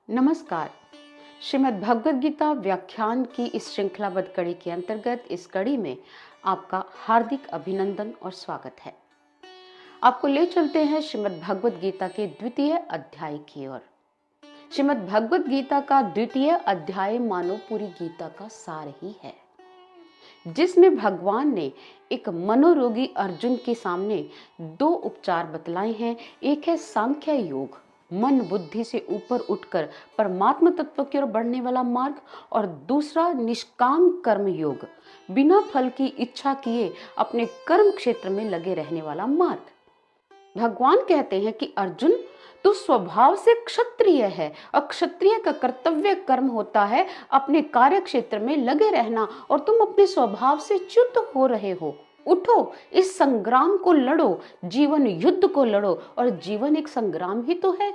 नमस्कार। श्रीमद् भगवद गीता व्याख्यान की इस श्रृंखलाबद्ध कड़ी के अंतर्गत इस कड़ी में आपका हार्दिक अभिनंदन और स्वागत है। आपको ले चलते हैं श्रीमद् भगवद गीता के द्वितीय अध्याय की ओर। श्रीमद् भगवद गीता का द्वितीय अध्याय मानो पूरी गीता का सार ही है, जिसमें भगवान ने एक मनोरोगी अर्जुन के सामने दो उपचार बतलाए हैं। एक है सांख्य योग, मन बुद्धि से ऊपर उठकर परमात्मा तत्व की ओर बढ़ने वाला मार्ग, और दूसरा निष्काम कर्म योग, बिना फल की इच्छा किए अपने कर्म क्षेत्र में लगे रहने वाला मार्ग। भगवान कहते हैं कि अर्जुन, तू स्वभाव से क्षत्रिय है और क्षत्रिय का कर्तव्य कर्म होता है अपने कार्य क्षेत्र में लगे रहना, और तुम अपने स्वभाव से च्युत हो रहे हो। उठो, इस संग्राम को लड़ो, जीवन युद्ध को लड़ो। और जीवन एक संग्राम ही तो है,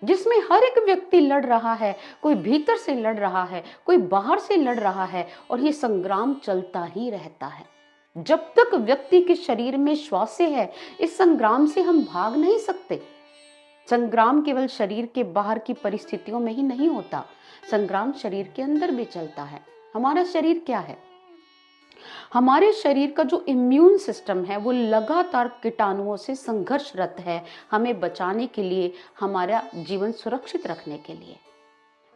जिसमें हर एक व्यक्ति लड़ रहा है। कोई भीतर से लड़ रहा है, कोई बाहर से लड़ रहा है, और ये संग्राम चलता ही रहता है जब तक व्यक्ति के शरीर में श्वास है। इस संग्राम से हम भाग नहीं सकते। संग्राम केवल शरीर के बाहर की परिस्थितियों में ही नहीं होता, संग्राम शरीर के अंदर भी चलता है। हमारा शरीर क्या है? हमारे शरीर का जो इम्यून सिस्टम है वो लगातार कीटाणुओं से संघर्षरत है, हमें बचाने के लिए, हमारा जीवन सुरक्षित रखने के लिए।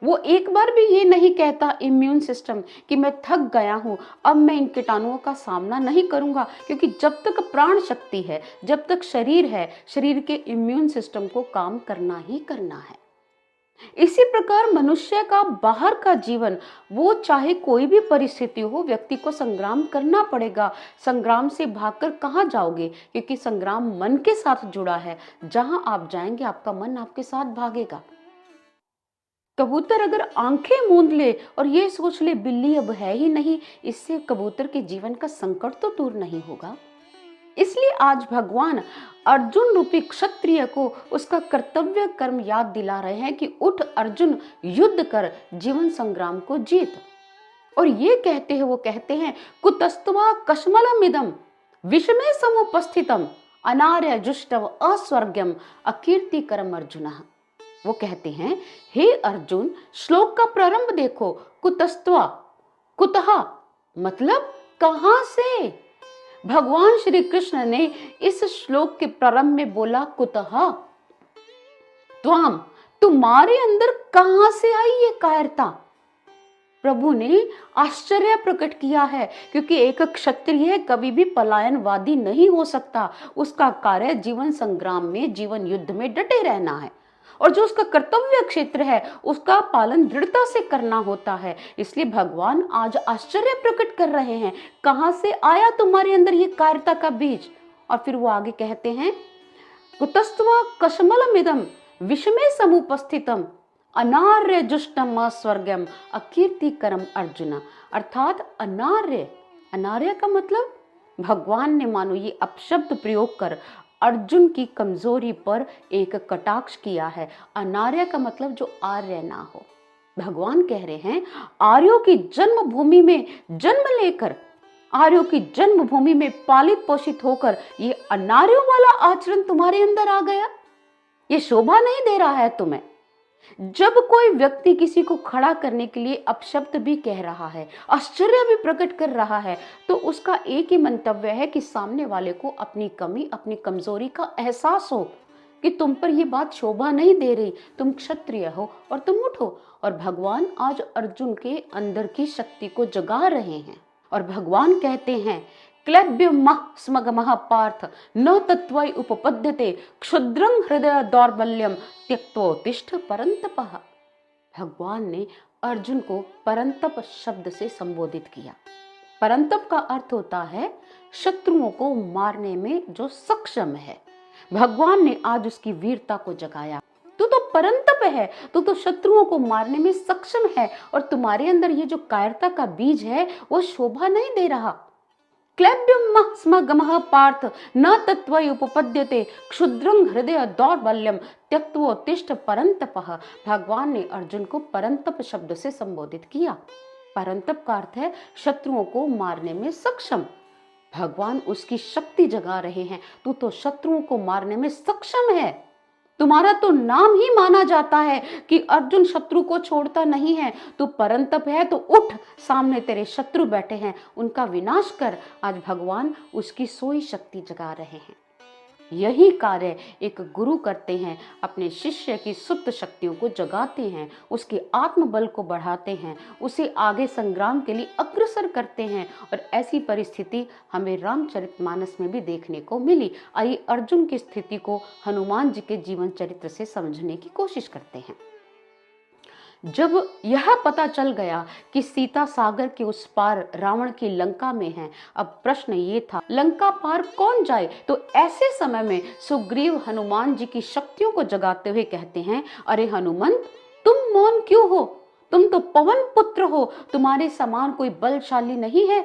वो एक बार भी ये नहीं कहता इम्यून सिस्टम कि मैं थक गया हूं, अब मैं इन कीटाणुओं का सामना नहीं करूंगा, क्योंकि जब तक प्राण शक्ति है, जब तक शरीर है, शरीर के इम्यून सिस्टम को काम करना ही करना है। इसी प्रकार मनुष्य का बाहर का जीवन, वो चाहे कोई भी परिस्थिति हो, व्यक्ति को संग्राम करना पड़ेगा। संग्राम से भागकर कहाँ जाओगे? क्योंकि संग्राम मन के साथ जुड़ा है। जहां आप जाएंगे आपका मन आपके साथ भागेगा। कबूतर अगर आंखें मूंद ले और ये सोच ले बिल्ली अब है ही नहीं, इससे कबूतर के जीवन का संकट तो दूर नहीं होगा। इसलिए आज भगवान अर्जुन रूपी क्षत्रिय को उसका कर्तव्य कर्म याद दिला रहे हैं कि उठ अर्जुन, युद्ध कर, जीवन संग्राम को जीत। और ये कहते हैं, वो कहते हैं, कुतस्त्वा कश्मलमिदं विषमे समुपस्थितम अनार्य जुष्टव अस्वर्ग्यम अकीर्तिकरम अर्जुनः। वो कहते हैं, हे अर्जुन, श्लोक का प्रारंभ देखो। कुतस्त्वा, कुतः मतलब कहां से? भगवान श्री कृष्ण ने इस श्लोक के प्रारंभ में बोला कुतः, त्वाम, तुम्हारे अंदर कहां से आई ये कायरता? प्रभु ने आश्चर्य प्रकट किया है, क्योंकि एक क्षत्रिय कभी भी पलायनवादी नहीं हो सकता। उसका कार्य जीवन संग्राम में, जीवन युद्ध में डटे रहना है, और जो उसका कर्तव्य क्षेत्र है उसका पालन दृढ़ता से करना होता है। इसलिए भगवान आज आश्चर्य प्रकट कर रहे हैं, कहां से आया तुम्हारे अंदर ये कायरता का बीज? और फिर वो आगे कहते हैं, कुतस्त्वा कश्मलमिदं विषमे समुपस्थितम अनार्य जुष्टम स्वर्गम अकीर्तिकरम अर्जुन। अर्थात अनार्य, अनार्य का मतलब भगवान ने मानो ये अपशब्द प्रयोग कर अर्जुन की कमजोरी पर एक कटाक्ष किया है। अनार्य का मतलब जो आर्य ना हो। भगवान कह रहे हैं, आर्यों की जन्मभूमि में जन्म लेकर, आर्यों की जन्मभूमि में पालित पोषित होकर ये अनार्यों वाला आचरण तुम्हारे अंदर आ गया। ये शोभा नहीं दे रहा है तुम्हें। जब कोई व्यक्ति किसी को खड़ा करने के लिए अपशब्द भी कह रहा है, आश्चर्य भी प्रकट कर रहा है, तो उसका एक ही मंतव्य है कि सामने वाले को अपनी कमी, अपनी कमजोरी का एहसास हो कि तुम पर यह बात शोभा नहीं दे रही, तुम क्षत्रिय हो और तुम उठो। और भगवान आज अर्जुन के अंदर की शक्ति को जगा रहे हैं, और भगवान कहते हैं, क्लैब्यमः स्मगमः पार्थ न तत्त्वै उपपद्यते क्षुद्रं हृदय दौर्बल्यम त्यक्तोत्तिष्ठ परंतपः। भगवान ने अर्जुन को परंतप शब्द से संबोधित किया। परंतप का अर्थ होता है शत्रुओं को मारने में जो सक्षम है। भगवान ने आज उसकी वीरता को जगाया। तू तो परंतप है, तू तो शत्रुओं को मारने में सक्षम है, और तुम्हारे अंदर ये जो कायरता का बीज है वो शोभा नहीं दे रहा। क्लैब्यमः स्मगमः पार्थ न तत्त्वै उपपद्यते क्षुद्रं हृदय दौर्बल्यम त्यक्तोत्तिष्ठ परंतपः। भगवान ने अर्जुन को परंतप शब्द से संबोधित किया। परंतप का अर्थ है शत्रुओं को मारने में सक्षम। भगवान उसकी शक्ति जगा रहे हैं। तू तो शत्रुओं को मारने में सक्षम है, तुम्हारा तो नाम ही माना जाता है कि अर्जुन शत्रु को छोड़ता नहीं है। तू परंतप है तो उठ, सामने तेरे शत्रु बैठे हैं, उनका विनाश कर। आज भगवान उसकी सोई शक्ति जगा रहे हैं। यही कार्य एक गुरु करते हैं, अपने शिष्य की सुप्त शक्तियों को जगाते हैं, उसके आत्मबल को बढ़ाते हैं, उसे आगे संग्राम के लिए अग्रसर करते हैं। और ऐसी परिस्थिति हमें रामचरितमानस में भी देखने को मिली। आइए अर्जुन की स्थिति को हनुमान जी के जीवन चरित्र से समझने की कोशिश करते हैं। जब यह पता चल गया कि सीता सागर के उस पार रावण की लंका में है, अब प्रश्न ये था लंका पार कौन जाए। तो ऐसे समय में सुग्रीव हनुमान जी की शक्तियों को जगाते हुए कहते हैं, अरे हनुमंत, तुम मौन क्यों हो? तुम तो पवन पुत्र हो, तुम्हारे समान कोई बलशाली नहीं है।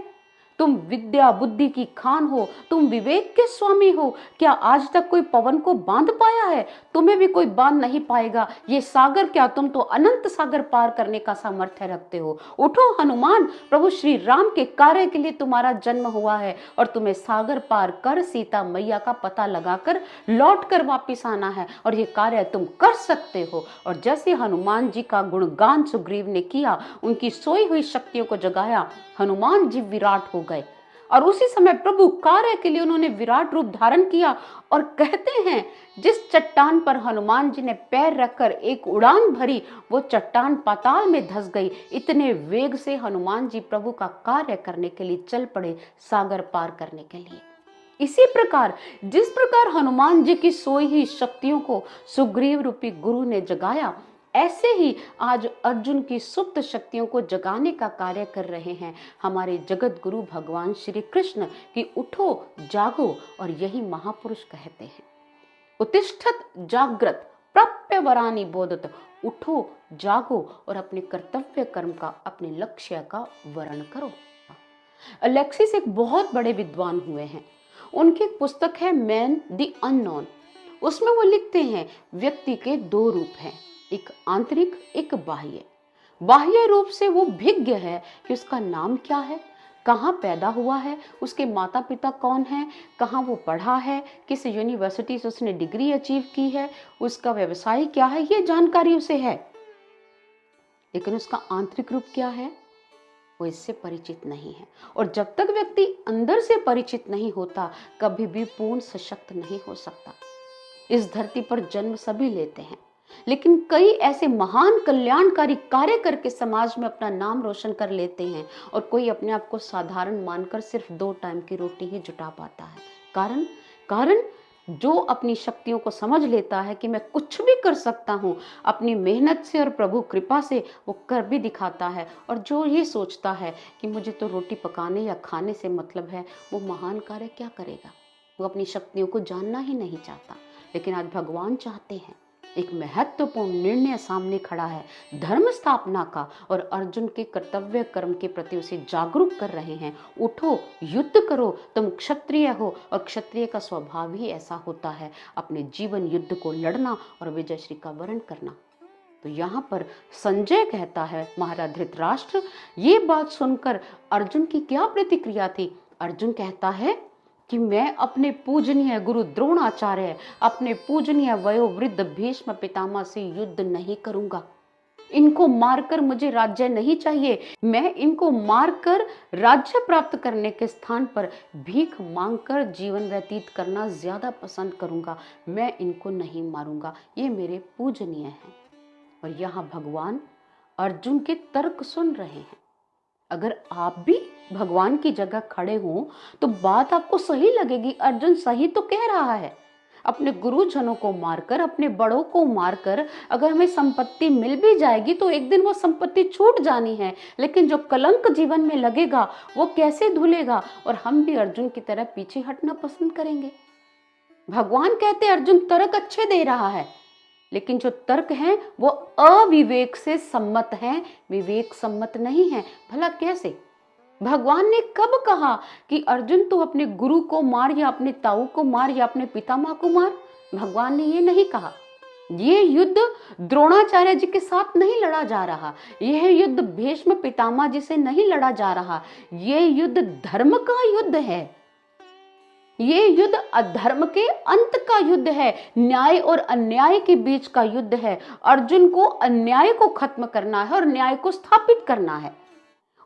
तुम विद्या बुद्धि की खान हो, तुम विवेक के स्वामी हो। क्या आज तक कोई पवन को बांध पाया है? तुम्हें भी कोई बांध नहीं पाएगा। ये सागर क्या, तुम तो अनंत सागर पार करने का सामर्थ्य रखते हो। उठो हनुमान, प्रभु श्री राम के कार्य के लिए तुम्हारा जन्म हुआ है और तुम्हें सागर पार कर सीता मैया का पता लगाकर लौट कर वापिस आना है, और ये कार्य तुम कर सकते हो। और जैसे हनुमान जी का गुणगान सुग्रीव ने किया, उनकी सोई हुई शक्तियों को जगाया, हनुमान जी विराट हो गए। और उसी समय प्रभु कार्य के लिए उन्होंने विराट रूप धारण किया। और कहते हैं जिस चट्टान पर हनुमान जी ने पैर रखकर एक उड़ान भरी, वो चट्टान पाताल में धंस गई। इतने वेग से हनुमान जी प्रभु का कार्य करने के लिए चल पड़े, सागर पार करने के लिए। इसी प्रकार जिस प्रकार हनुमान जी की सोई ही शक्तियों को सुग्रीव रूपी गुरु ने जगाया, ऐसे ही आज अर्जुन की सुप्त शक्तियों को जगाने का कार्य कर रहे हैं हमारे जगत गुरु भगवान श्री कृष्ण कि उठो जागो। और यही महापुरुष कहते हैं, उत्तिष्ठत जाग्रत प्राप्य वरानि बोधत। उठो जागो और अपने कर्तव्य कर्म का, अपने लक्ष्य का वर्ण करो। अलेक्सिस एक बहुत बड़े विद्वान हुए हैं। उनकी एक पुस्तक है मैन द अननोन। उसमें वो लिखते हैं व्यक्ति के दो रूप हैं, एक आंतरिक, एक बाह्य। बाह्य रूप से वो भिज्ञ है कि उसका नाम क्या है, कहाँ पैदा हुआ है, उसके माता पिता कौन हैं, कहाँ वो पढ़ा है, किस यूनिवर्सिटी से उसने डिग्री अचीव की है, उसका व्यवसाय क्या है, ये जानकारी उसे है। लेकिन उसका आंतरिक रूप क्या है, वो इससे परिचित नहीं है। और जब तक व्यक्ति अंदर से परिचित नहीं होता, कभी भी पूर्ण सशक्त नहीं हो सकता। इस धरती पर जन्म सभी लेते हैं, लेकिन कई ऐसे महान कल्याणकारी कार्य करके समाज में अपना नाम रोशन कर लेते हैं, और कोई अपने आप को साधारण मानकर सिर्फ 2 टाइम की रोटी ही जुटा पाता है। कारण जो अपनी शक्तियों को समझ लेता है कि मैं कुछ भी कर सकता हूँ, अपनी मेहनत से और प्रभु कृपा से वो कर भी दिखाता है। और जो ये सोचता है कि मुझे तो रोटी पकाने या खाने से मतलब है, वो महान कार्य क्या करेगा? वो अपनी शक्तियों को जानना ही नहीं चाहता। लेकिन आज भगवान चाहते हैं, एक महत्वपूर्ण निर्णय सामने खड़ा है धर्म स्थापना का, और अर्जुन के कर्तव्य कर्म के प्रति उसे जागरूक कर रहे हैं। उठो, युद्ध करो, तुम क्षत्रिय हो, और क्षत्रिय का स्वभाव ही ऐसा होता है, अपने जीवन युद्ध को लड़ना और विजयश्री का वर्ण करना। तो यहाँ पर संजय कहता है, महाराज धृतराष्ट्र, ये बात सुनकर अर्जुन की क्या प्रतिक्रिया थी? अर्जुन कहता है कि मैं अपने पूजनीय गुरु द्रोणाचार्य, अपने पूजनीय वयोवृद्ध भीष्म पितामह से युद्ध नहीं करूंगा। इनको मारकर मुझे राज्य नहीं चाहिए। मैं इनको मारकर राज्य प्राप्त करने के स्थान पर भीख मांगकर जीवन व्यतीत करना ज्यादा पसंद करूंगा। मैं इनको नहीं मारूंगा, ये मेरे पूजनीय हैं। और यहाँ भगवान अर्जुन के तर्क सुन रहे हैं। अगर आप भी भगवान की जगह खड़े हो तो बात आपको सही लगेगी। अर्जुन सही तो कह रहा है। अपने गुरुजनों को मारकर, अपने बड़ों को मारकर अगर हमें संपत्ति मिल भी जाएगी तो एक दिन वो संपत्ति छूट जानी है, लेकिन जो कलंक जीवन में लगेगा वो कैसे धुलेगा? और हम भी अर्जुन की तरह पीछे हटना पसंद करेंगे। भगवान कहते अर्जुन तर्क अच्छे दे रहा है, लेकिन जो तर्क हैं वो अविवेक से सम्मत हैं, विवेक सम्मत नहीं है। भला कैसे? भगवान ने कब कहा कि अर्जुन तू अपने गुरु को मार, या अपने ताऊ को मार, या अपने पितामह को मार? भगवान ने ये नहीं कहा। ये युद्ध द्रोणाचार्य जी के साथ नहीं लड़ा जा रहा, यह युद्ध भीष्म पितामह जी से नहीं लड़ा जा रहा, ये युद्ध धर्म का युद्ध है। ये युद्ध अधर्म के अंत का युद्ध है, न्याय और अन्याय के बीच का युद्ध है। अर्जुन को अन्याय को खत्म करना है और न्याय को स्थापित करना है।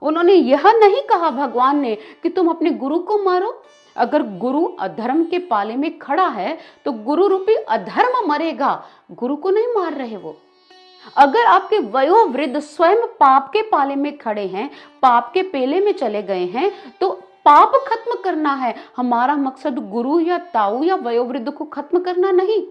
उन्होंने यह नहीं कहा भगवान ने कि तुम अपने गुरु को मारो। अगर गुरु अधर्म के पाले में खड़ा है तो गुरु रूपी अधर्म मरेगा, गुरु को नहीं मार रहे वो। अगर आपके वयोवृद्ध स्वयं पाप के पाले में खड़े हैं, पाप के पेले में चले गए हैं, तो पाप खत्म करना है। हमारा मकसद गुरु या ताऊ या वयोवृद्ध को खत्म करना नहीं।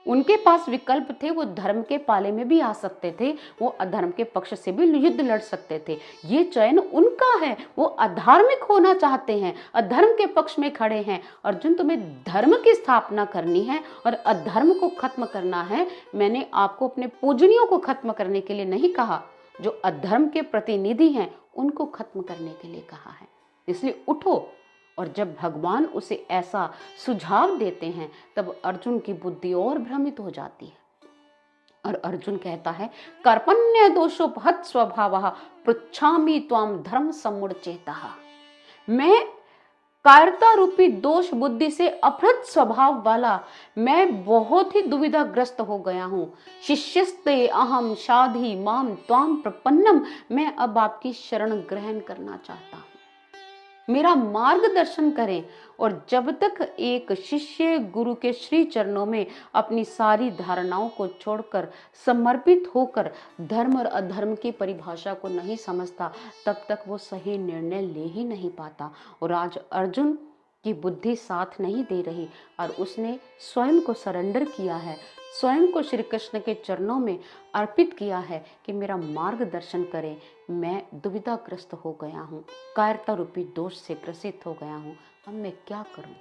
उनके पास विकल्प थे, वो धर्म के पाले में भी आ सकते थे, वो अधर्म के पक्ष से भी युद्ध लड़ सकते थे। ये चयन उनका है। वो अधार्मिक होना चाहते हैं, अधर्म के पक्ष में खड़े हैं। अर्जुन, तुम्हें धर्म की स्थापना करनी है और अधर्म को खत्म करना है। मैंने आपको अपने पूजनियों को खत्म करने के लिए नहीं कहा, जो अधर्म के प्रतिनिधि हैं उनको खत्म करने के लिए कहा है। इसलिए उठो। और जब भगवान उसे ऐसा सुझाव देते हैं तब अर्जुन की बुद्धि और भ्रमित हो जाती है और अर्जुन कहता है, कर्पण्य दोषोपहत स्वभावः पृच्छामि त्वाम धर्म समुच्चेतः। मैं कायरता रूपी दोष बुद्धि से अपहृत स्वभाव वाला, मैं बहुत ही दुविधाग्रस्त हो गया हूं। शिष्यस्ते अहम शाधि माम त्वाम प्रपन्नम। मैं अब आपकी शरण ग्रहण करना चाहता हूं, मेरा मार्गदर्शन करें। और जब तक एक शिष्य गुरु के श्री चरणों में अपनी सारी धारणाओं को छोड़कर समर्पित होकर धर्म और अधर्म की परिभाषा को नहीं समझता, तब तक वो सही निर्णय ले ही नहीं पाता। और आज अर्जुन की बुद्धि साथ नहीं दे रही और उसने स्वयं को सरेंडर किया है, स्वयं को श्री कृष्ण के चरणों में अर्पित किया है कि मेरा मार्गदर्शन करें। मैं दुविधाग्रस्त हो गया हूँ, कायरता रूपी दोष से ग्रसित हो गया हूँ, अब मैं क्या करूँ।